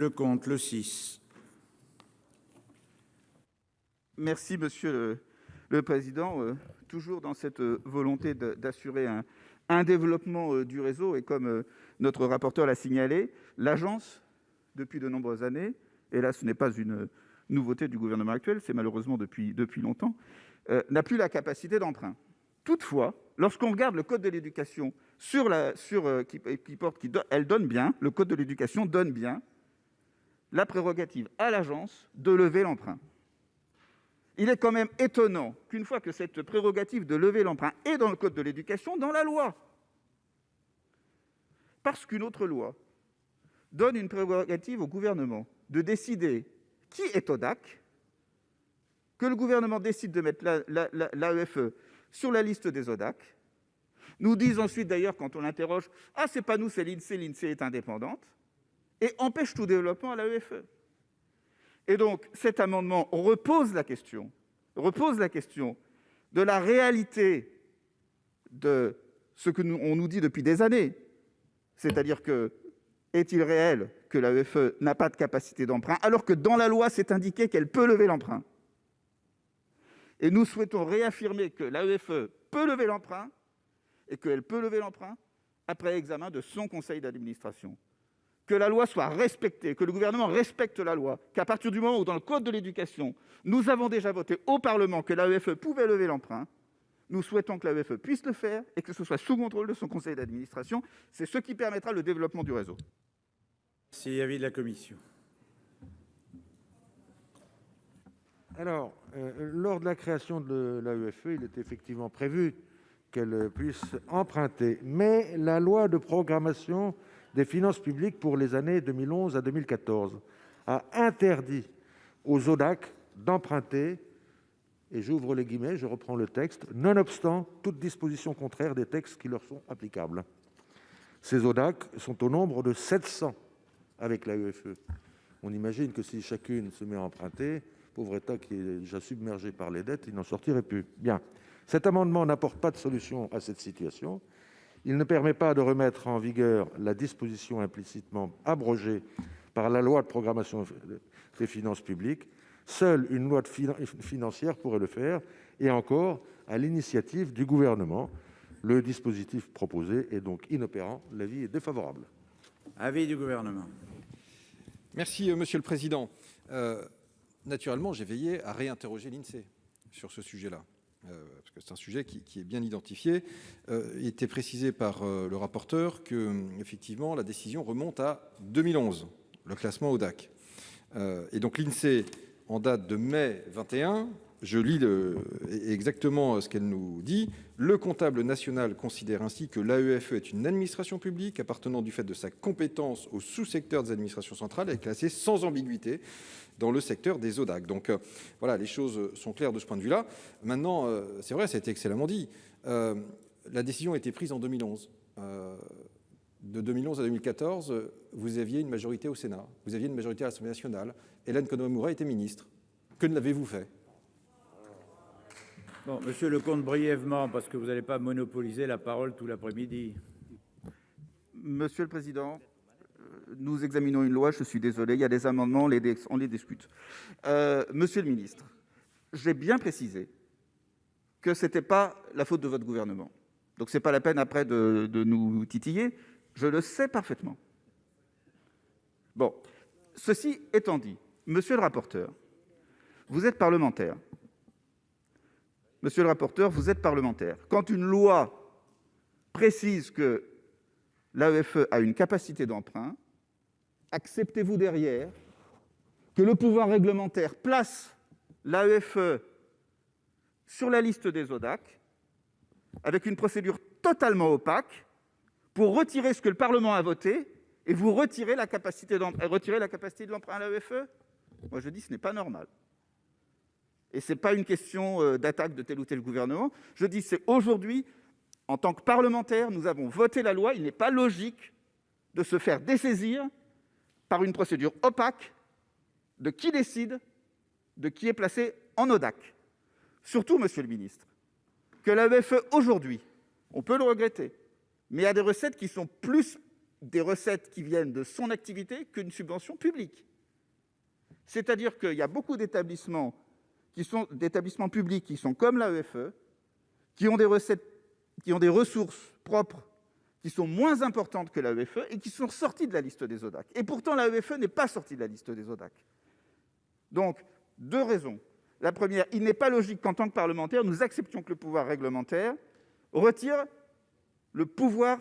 Le 6. Merci, Monsieur le Président. Toujours dans cette volonté d'assurer un développement du réseau, et comme notre rapporteur l'a signalé, l'agence, depuis de nombreuses années, et là ce n'est pas une nouveauté du gouvernement actuel, c'est malheureusement depuis longtemps, n'a plus la capacité d'emprunt. Toutefois, lorsqu'on regarde le code de l'éducation elle donne bien, le code de l'éducation donne bien la prérogative à l'agence de lever l'emprunt. Il est quand même étonnant qu'une fois que cette prérogative de lever l'emprunt est dans le code de l'éducation, dans la loi, parce qu'une autre loi donne une prérogative au gouvernement de décider qui est ODAC, que le gouvernement décide de mettre l'AEFE sur la liste des ODAC, nous disent ensuite d'ailleurs quand on l'interroge « Ah, c'est pas nous, c'est l'INSEE, l'INSEE est indépendante », et empêche tout développement à l'AEFE. Et donc, cet amendement repose la question de la réalité de ce que on nous dit depuis des années, c'est-à-dire que, est-il réel que l'AEFE n'a pas de capacité d'emprunt, alors que dans la loi, c'est indiqué qu'elle peut lever l'emprunt. Et nous souhaitons réaffirmer que l'AEFE peut lever l'emprunt, et qu'elle peut lever l'emprunt après examen de son conseil d'administration. Que la loi soit respectée, que le gouvernement respecte la loi, qu'à partir du moment où, dans le code de l'éducation, nous avons déjà voté au Parlement que l'AEFE pouvait lever l'emprunt, nous souhaitons que l'AEFE puisse le faire et que ce soit sous contrôle de son conseil d'administration. C'est ce qui permettra le développement du réseau. C'est l'avis de la commission. Alors, lors de la création de l'AEFE, il est effectivement prévu qu'elle puisse emprunter, mais la loi de programmation des finances publiques pour les années 2011 à 2014 a interdit aux ODAC d'emprunter, et j'ouvre les guillemets, je reprends le texte, nonobstant toute disposition contraire des textes qui leur sont applicables. Ces ODAC sont au nombre de 700 avec l'AEFE. On imagine que si chacune se met à emprunter, pauvre État qui est déjà submergé par les dettes, il n'en sortirait plus. Bien. Cet amendement n'apporte pas de solution à cette situation. Il ne permet pas de remettre en vigueur la disposition implicitement abrogée par la loi de programmation des finances publiques. Seule une loi financière pourrait le faire, et encore à l'initiative du gouvernement. Le dispositif proposé est donc inopérant. L'avis est défavorable. Avis du gouvernement. Merci, Monsieur le Président. Naturellement, j'ai veillé à réinterroger l'INSEE sur ce sujet-là. Parce que c'est un sujet qui est bien identifié. Il était précisé par le rapporteur que, effectivement, la décision remonte à 2011, le classement ODAC. Et donc l'INSEE, en date de mai 21, je lis exactement ce qu'elle nous dit. Le comptable national considère ainsi que l'AEFE est une administration publique appartenant du fait de sa compétence au sous-secteur des administrations centrales et classée sans ambiguïté dans le secteur des ODAC. Donc voilà, les choses sont claires de ce point de vue-là. Maintenant, c'est vrai, ça a été excellemment dit. La décision a été prise en 2011. De 2011 à 2014, vous aviez une majorité au Sénat, vous aviez une majorité à l'Assemblée nationale. Hélène Conway-Mouret était ministre. Que ne l'avez-vous fait? Bon, monsieur Lecomte, brièvement, parce que vous n'allez pas monopoliser la parole tout l'après-midi. Monsieur le Président, nous examinons une loi, je suis désolé, il y a des amendements, on les discute. Monsieur le ministre, j'ai bien précisé que ce n'était pas la faute de votre gouvernement. Donc ce n'est pas la peine après de nous titiller, je le sais parfaitement. Bon, ceci étant dit, monsieur le rapporteur, vous êtes parlementaire. Monsieur le rapporteur, vous êtes parlementaire. Quand une loi précise que l'AEFE a une capacité d'emprunt, acceptez-vous derrière que le pouvoir réglementaire place l'AEFE sur la liste des ODAC avec une procédure totalement opaque pour retirer ce que le Parlement a voté et vous retirer la capacité de l'emprunt à l'AEFE? Moi, je dis que ce n'est pas normal. Et ce n'est pas une question d'attaque de tel ou tel gouvernement. Je dis c'est aujourd'hui, en tant que parlementaire, nous avons voté la loi. Il n'est pas logique de se faire dessaisir par une procédure opaque de qui décide, de qui est placé en ODAC. Surtout, monsieur le ministre, que l'AEFE aujourd'hui, on peut le regretter, mais il y a des recettes qui sont plus des recettes qui viennent de son activité qu'une subvention publique. C'est-à-dire qu'il y a beaucoup d'établissements publics qui sont comme l'AEFE, qui ont des recettes, qui ont des ressources propres qui sont moins importantes que l'AEFE et qui sont sortis de la liste des ODAC. Et pourtant, l'AEFE n'est pas sortie de la liste des ODAC. Donc, 2 raisons. La première, il n'est pas logique qu'en tant que parlementaire, nous acceptions que le pouvoir réglementaire retire le pouvoir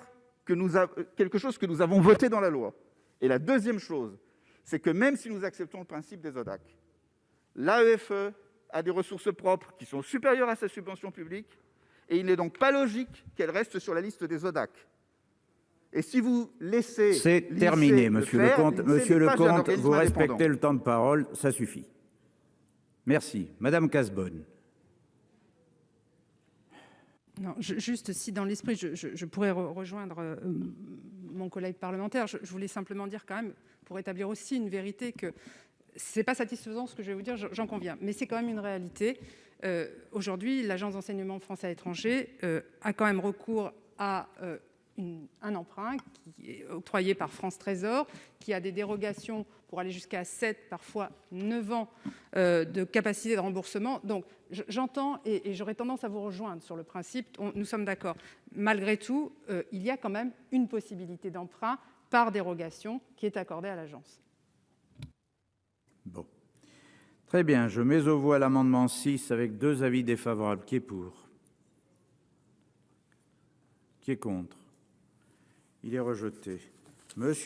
quelque chose que nous avons voté dans la loi. Et la deuxième chose, c'est que même si nous acceptons le principe des ODAC, l'AEFE a des ressources propres qui sont supérieures à sa subvention publique, et il n'est donc pas logique qu'elle reste sur la liste des ODAC. Et si vous laissez... C'est terminé, monsieur Lecomte. Monsieur Lecomte, vous respectez indépendant. le temps de parole, ça suffit. Merci. Madame Cazebonne. Non, juste si dans l'esprit, je pourrais rejoindre mon collègue parlementaire, je voulais simplement dire quand même, pour établir aussi une vérité, que c'est pas satisfaisant ce que je vais vous dire, j'en conviens, mais c'est quand même une réalité. Aujourd'hui, l'Agence d'enseignement français à l'étranger a quand même recours à un emprunt qui est octroyé par France Trésor, qui a des dérogations pour aller jusqu'à 7, parfois 9 ans de capacité de remboursement. Donc, j'entends et j'aurais tendance à vous rejoindre sur le principe, nous sommes d'accord. Malgré tout, il y a quand même une possibilité d'emprunt par dérogation qui est accordée à l'agence. Bon. Très bien, je mets aux voix l'amendement 6 avec 2 avis défavorables. Qui est pour? Qui est contre? Il est rejeté. Monsieur